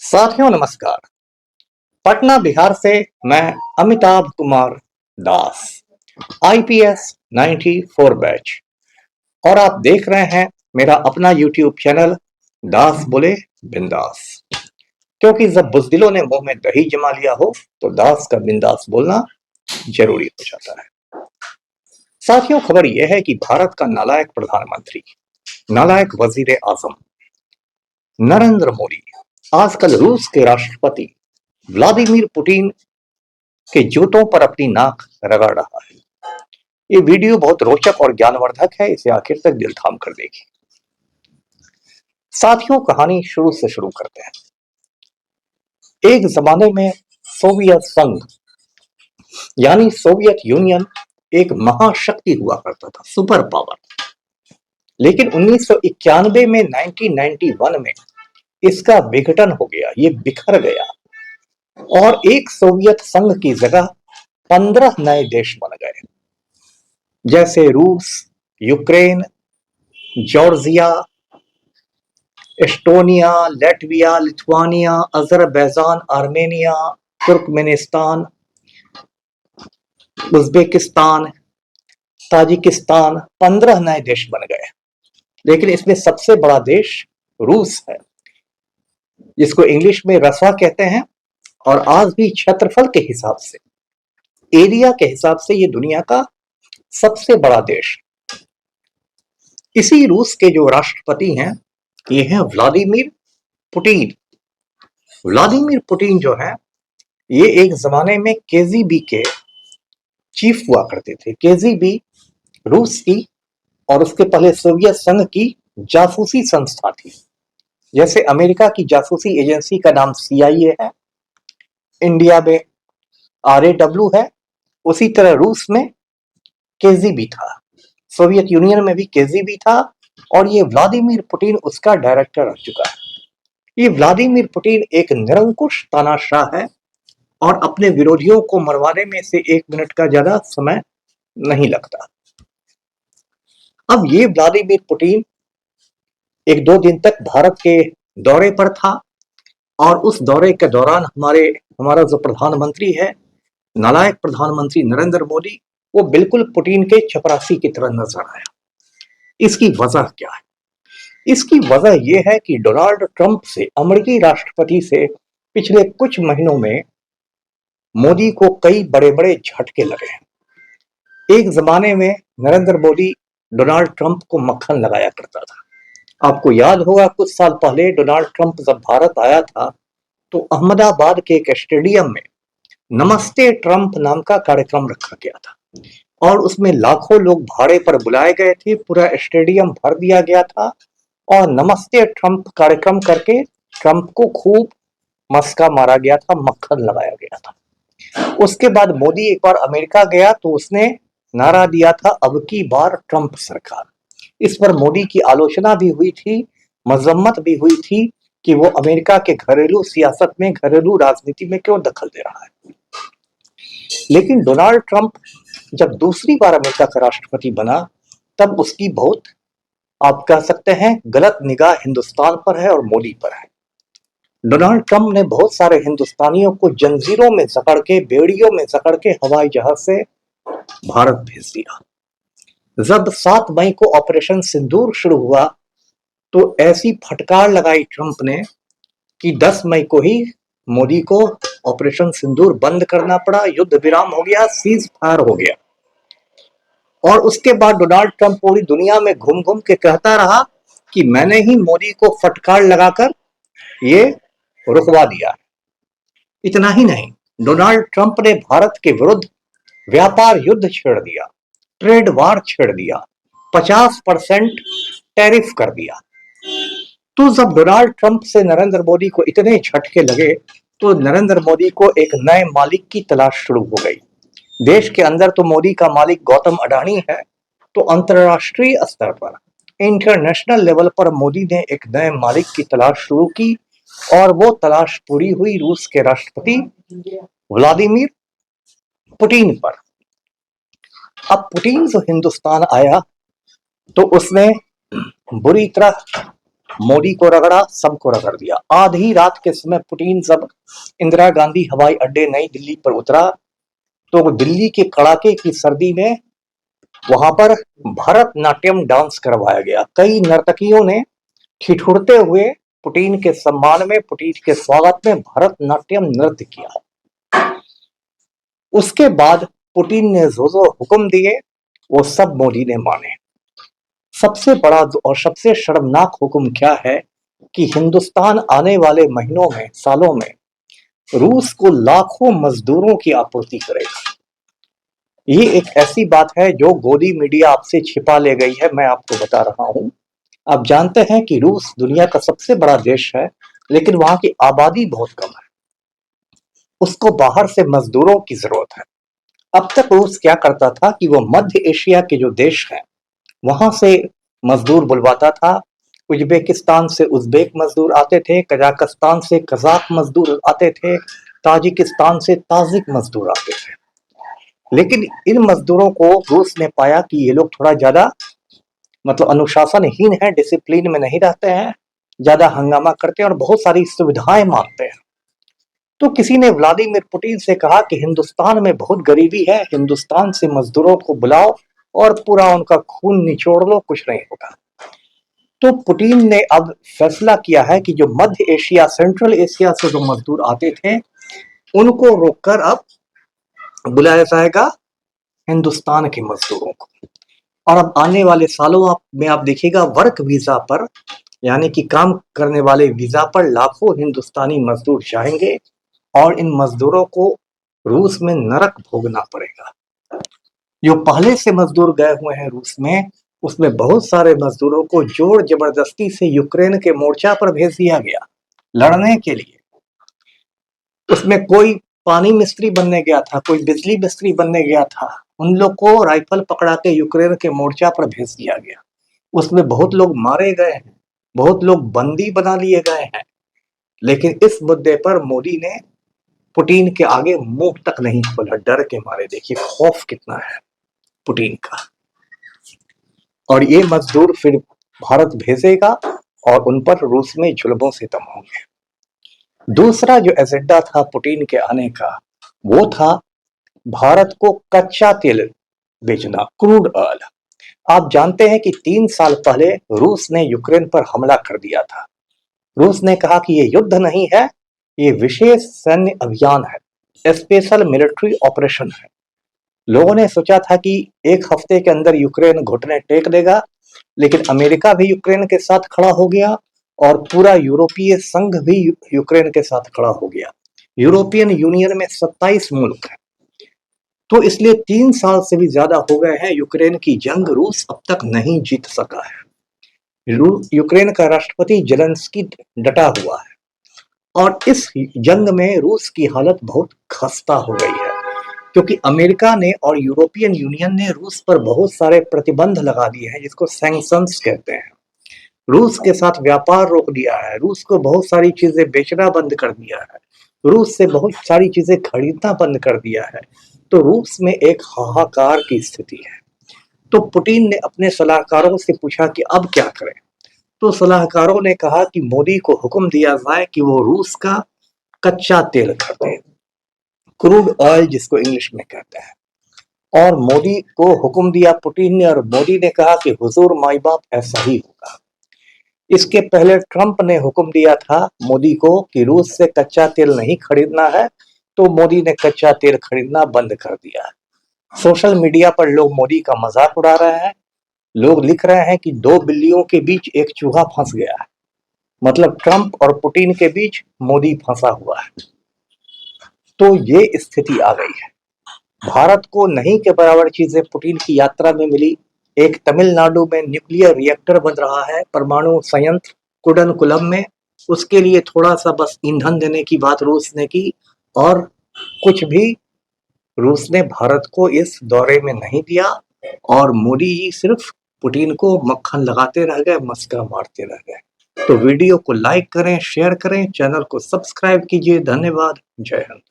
साथियों नमस्कार। पटना बिहार से मैं अमिताभ कुमार दास, आईपीएस 94 बैच, और आप देख रहे हैं मेरा अपना यूट्यूब चैनल दास बोले बिंदास। क्योंकि जब बुजदिलों ने मुंह में दही जमा लिया हो तो दास का बिंदास बोलना जरूरी हो जाता है। साथियों, खबर यह है कि भारत का नालायक प्रधानमंत्री, नालायक वजीर आजम नरेंद्र मोदी आजकल रूस के राष्ट्रपति व्लादिमीर पुतिन के जूतों पर अपनी नाक रगड़ रहा है। ये वीडियो बहुत रोचक और ज्ञानवर्धक है, इसे आखिर तक दिल थाम कर देखिए। साथियों, कहानी शुरू से शुरू करते हैं। एक जमाने में सोवियत संघ यानी सोवियत यूनियन एक महाशक्ति हुआ करता था, सुपर पावर। लेकिन 1991 में 1991 में इसका विघटन हो गया, ये बिखर गया और एक सोवियत संघ की जगह 15 नए देश बन गए, जैसे रूस, Ukraine, Georgia, Estonia, Latvia, Lithuania, Azerbaijan, Armenia, Turkmenistan, Uzbekistan, Tajikistan. 15 नए देश बन गए। लेकिन इसमें सबसे बड़ा देश रूस है, जिसको इंग्लिश में रसा कहते हैं, और आज भी क्षेत्रफल के हिसाब से, एरिया के हिसाब से ये दुनिया का सबसे बड़ा देश। इसी रूस के जो राष्ट्रपति हैं, ये हैं व्लादिमीर पुतिन। व्लादिमीर पुतिन जो है, ये एक जमाने में केजीबी के चीफ हुआ करते थे। केजीबी रूस की और उसके पहले सोवियत संघ की जासूसी संस्था थी। जैसे अमेरिका की जासूसी एजेंसी का नाम CIA है, इंडिया में RAW है, उसी तरह रूस में केजीबी था, सोवियत यूनियन में भी केजीबी था, और ये व्लादिमीर पुतिन उसका डायरेक्टर रह चुका है। ये व्लादिमीर पुतिन एक निरंकुश तानाशाह है और अपने विरोधियों को मरवाने में से 1 मिनट का ज्यादा समय नहीं लगता। अब ये व्लादिमीर पुतिन 1-2 दिन तक भारत के दौरे पर था, और उस दौरे के दौरान हमारा जो प्रधानमंत्री है, नालायक प्रधानमंत्री नरेंद्र मोदी, वो बिल्कुल पुतिन के चपरासी की तरह नजर आया। इसकी वजह क्या है? इसकी वजह यह है कि डोनाल्ड ट्रंप से, अमेरिकी राष्ट्रपति से, पिछले कुछ महीनों में मोदी को कई बड़े बड़े झटके लगे हैं। एक जमाने में नरेंद्र मोदी डोनाल्ड ट्रंप को मक्खन लगाया करता था। आपको याद होगा, कुछ साल पहले डोनाल्ड ट्रंप जब भारत आया था तो अहमदाबाद के एक स्टेडियम में नमस्ते ट्रंप नाम का कार्यक्रम रखा गया था, और उसमें लाखों लोग भाड़े पर बुलाए गए थे। पूरा स्टेडियम भर दिया गया था और नमस्ते ट्रंप कार्यक्रम करके ट्रंप को खूब मस्का मारा गया था, मक्खन लगाया गया था। उसके बाद मोदी एक बार अमेरिका गया तो उसने नारा दिया था, अब की बार ट्रंप सरकार। इस पर मोदी की आलोचना भी हुई थी, मजम्मत भी हुई थी कि वो अमेरिका के घरेलू सियासत में, घरेलू राजनीति में क्यों दखल दे रहा है। लेकिन डोनाल्ड ट्रंप जब दूसरी बार अमेरिका का राष्ट्रपति बना, तब उसकी बहुत, आप कह सकते हैं, गलत निगाह हिंदुस्तान पर है और मोदी पर है। डोनाल्ड ट्रंप ने बहुत सारे हिंदुस्तानियों को जंजीरों में जकड़ के, बेड़ियों में जकड़ के हवाई जहाज से भारत भेज दिया। जब 7 मई को ऑपरेशन सिंदूर शुरू हुआ तो ऐसी फटकार लगाई ट्रंप ने कि 10 मई को ही मोदी को ऑपरेशन सिंदूर बंद करना पड़ा, युद्ध विराम हो गया, सीज फायर हो गया। और उसके बाद डोनाल्ड ट्रंप पूरी दुनिया में घूम घूम के कहता रहा कि मैंने ही मोदी को फटकार लगाकर ये रुकवा दिया। इतना ही नहीं, डोनाल्ड ट्रंप ने भारत के विरुद्ध व्यापार युद्ध छेड़ दिया, ट्रेड वार छेड़ दिया, 50% टैरिफ कर दिया। तो जब डोनाल्ड ट्रंप से नरेंद्र मोदी को इतने झटके लगे तो नरेंद्र मोदी को एक नए मालिक की तलाश शुरू हो गई। देश के अंदर तो मोदी का मालिक गौतम अडानी है, तो अंतरराष्ट्रीय स्तर पर, इंटरनेशनल लेवल पर मोदी ने एक नए मालिक की तलाश शुरू की, और वो तलाश पूरी हुई रूस के राष्ट्रपति व्लादिमीर पुतिन पर। अब पुतिन जो हिंदुस्तान आया तो उसने बुरी तरह मोदी को रगड़ा, सबको रगड़ दिया। आधी रात के समय पुतिन जब इंदिरा गांधी हवाई अड्डे नई दिल्ली पर उतरा तो दिल्ली के कड़ाके की सर्दी में वहां पर भरतनाट्यम डांस करवाया गया। कई नर्तकियों ने ठिठुरते हुए पुतिन के सम्मान में, पुतिन के स्वागत में भरतनाट्यम नृत्य किया। उसके बाद पुतिन ने जो हुक्म दिए वो सब मोदी ने माने। सबसे बड़ा और सबसे शर्मनाक हुक्म क्या है कि हिंदुस्तान आने वाले महीनों में, सालों में रूस को लाखों मजदूरों की आपूर्ति करेगा। ये एक ऐसी बात है जो गोदी मीडिया आपसे छिपा ले गई है, मैं आपको बता रहा हूं। आप जानते हैं कि रूस दुनिया का सबसे बड़ा देश है, लेकिन वहां की आबादी बहुत कम है। उसको बाहर से मजदूरों की जरूरत है। अब तक रूस क्या करता था कि वो मध्य एशिया के जो देश हैं वहां से मजदूर बुलवाता था। उज्बेकिस्तान से उज्बेक मजदूर आते थे, कजाकिस्तान से कजाक मजदूर आते थे, ताजिकिस्तान से ताजिक मजदूर आते थे। लेकिन इन मजदूरों को रूस ने पाया कि ये लोग थोड़ा ज्यादा मतलब अनुशासनहीन है, डिसिप्लिन में नहीं रहते हैं, ज्यादा हंगामा करते हैं और बहुत सारी सुविधाएं मांगते हैं। तो किसी ने व्लादिमीर पुतिन से कहा कि हिंदुस्तान में बहुत गरीबी है, हिंदुस्तान से मजदूरों को बुलाओ और पूरा उनका खून निचोड़ लो, कुछ नहीं होगा। तो पुतिन ने अब फैसला किया है कि जो मध्य एशिया, सेंट्रल एशिया से जो मजदूर आते थे उनको रोककर अब बुलाया जाएगा हिंदुस्तान के मजदूरों को। और अब आने वाले सालों में आप देखिएगा वर्क वीजा पर, यानी कि काम करने वाले वीजा पर लाखों हिंदुस्तानी मजदूर जाएंगे और इन मजदूरों को रूस में नरक भोगना पड़ेगा। जो पहले से मजदूर गए हुए हैं रूस में, उसमें बहुत सारे मजदूरों को जोर जबरदस्ती से यूक्रेन के मोर्चा पर भेज दिया गया लड़ने के लिए। उसमें कोई पानी मिस्त्री बनने गया था, कोई बिजली मिस्त्री बनने गया था, उन लोग को राइफल पकड़ा के यूक्रेन के मोर्चा पर भेज दिया गया। उसमें बहुत लोग मारे गए हैं, बहुत लोग बंदी बना लिए गए हैं। लेकिन इस मुद्दे पर मोदी ने पुतिन के आगे मुंह तक नहीं खोला, डर के मारे। देखिए खौफ कितना है पुतिन का। और ये मजदूर फिर भारत भेजेगा और उन पर रूस में जुल्मों से सितम होंगे। दूसरा जो एजेंडा था पुतिन के आने का, वो था भारत को कच्चा तेल बेचना, क्रूड ऑयल। आप जानते हैं कि 3 साल पहले रूस ने यूक्रेन पर हमला कर दिया था। रूस ने कहा कि ये युद्ध नहीं है, ये विशेष सैन्य अभियान है, स्पेशल मिलिट्री ऑपरेशन है। लोगों ने सोचा था कि एक हफ्ते के अंदर यूक्रेन घुटने टेक देगा, लेकिन अमेरिका भी यूक्रेन के साथ खड़ा हो गया और पूरा यूरोपीय संघ भी यूक्रेन के साथ खड़ा हो गया। यूरोपियन यूनियन में 27 मुल्क हैं। तो इसलिए 3 साल से भी ज्यादा हो गए हैं यूक्रेन की जंग रूस अब तक नहीं जीत सका है। यूक्रेन का राष्ट्रपति जेलेंस्की डटा हुआ है और इस जंग में रूस की हालत बहुत खस्ता हो गई है, क्योंकि अमेरिका ने और यूरोपियन यूनियन ने रूस पर बहुत सारे प्रतिबंध लगा दिए हैं, जिसको सैंक्शंस कहते हैं। रूस के साथ व्यापार रोक दिया है, रूस को बहुत सारी चीजें बेचना बंद कर दिया है, रूस से बहुत सारी चीजें खरीदना बंद कर दिया है। तो रूस में एक हाहाकार की स्थिति है। तो पुतिन ने अपने सलाहकारों से पूछा कि अब क्या करें। तो सलाहकारों ने कहा कि मोदी को हुक्म दिया जाए कि वो रूस का कच्चा तेल खरीदे, क्रूड ऑयल जिसको इंग्लिश में कहते हैं। और मोदी को हुक्म दिया पुतिन ने, और मोदी ने कहा कि हुजूर माई बाप ऐसा ही होगा। इसके पहले ट्रंप ने हुक्म दिया था मोदी को कि रूस से कच्चा तेल नहीं खरीदना है, तो मोदी ने कच्चा तेल खरीदना बंद कर दिया। सोशल मीडिया पर लोग मोदी का मजाक उड़ा रहे हैं। लोग लिख रहे हैं कि 2 बिल्लियों के बीच एक चूहा फंस गया है, मतलब ट्रंप और पुतिन के बीच मोदी फंसा हुआ है। तो ये स्थिति आ गई है। भारत को नहीं के बराबर चीजें पुतिन की यात्रा में मिली। एक तमिलनाडु में न्यूक्लियर रिएक्टर बन रहा है, परमाणु संयंत्र कुडनकुलम में। उसके लिए थोड़ा सा बस ईंधन देने की बात रूस ने की, और कुछ भी रूस ने भारत को इस दौरे में नहीं दिया। और मोदी जी सिर्फ पुतिन को मक्खन लगाते रह गए, मस्का मारते रह गए। तो वीडियो को लाइक करें, शेयर करें, चैनल को सब्सक्राइब कीजिए। धन्यवाद। जय हिंद।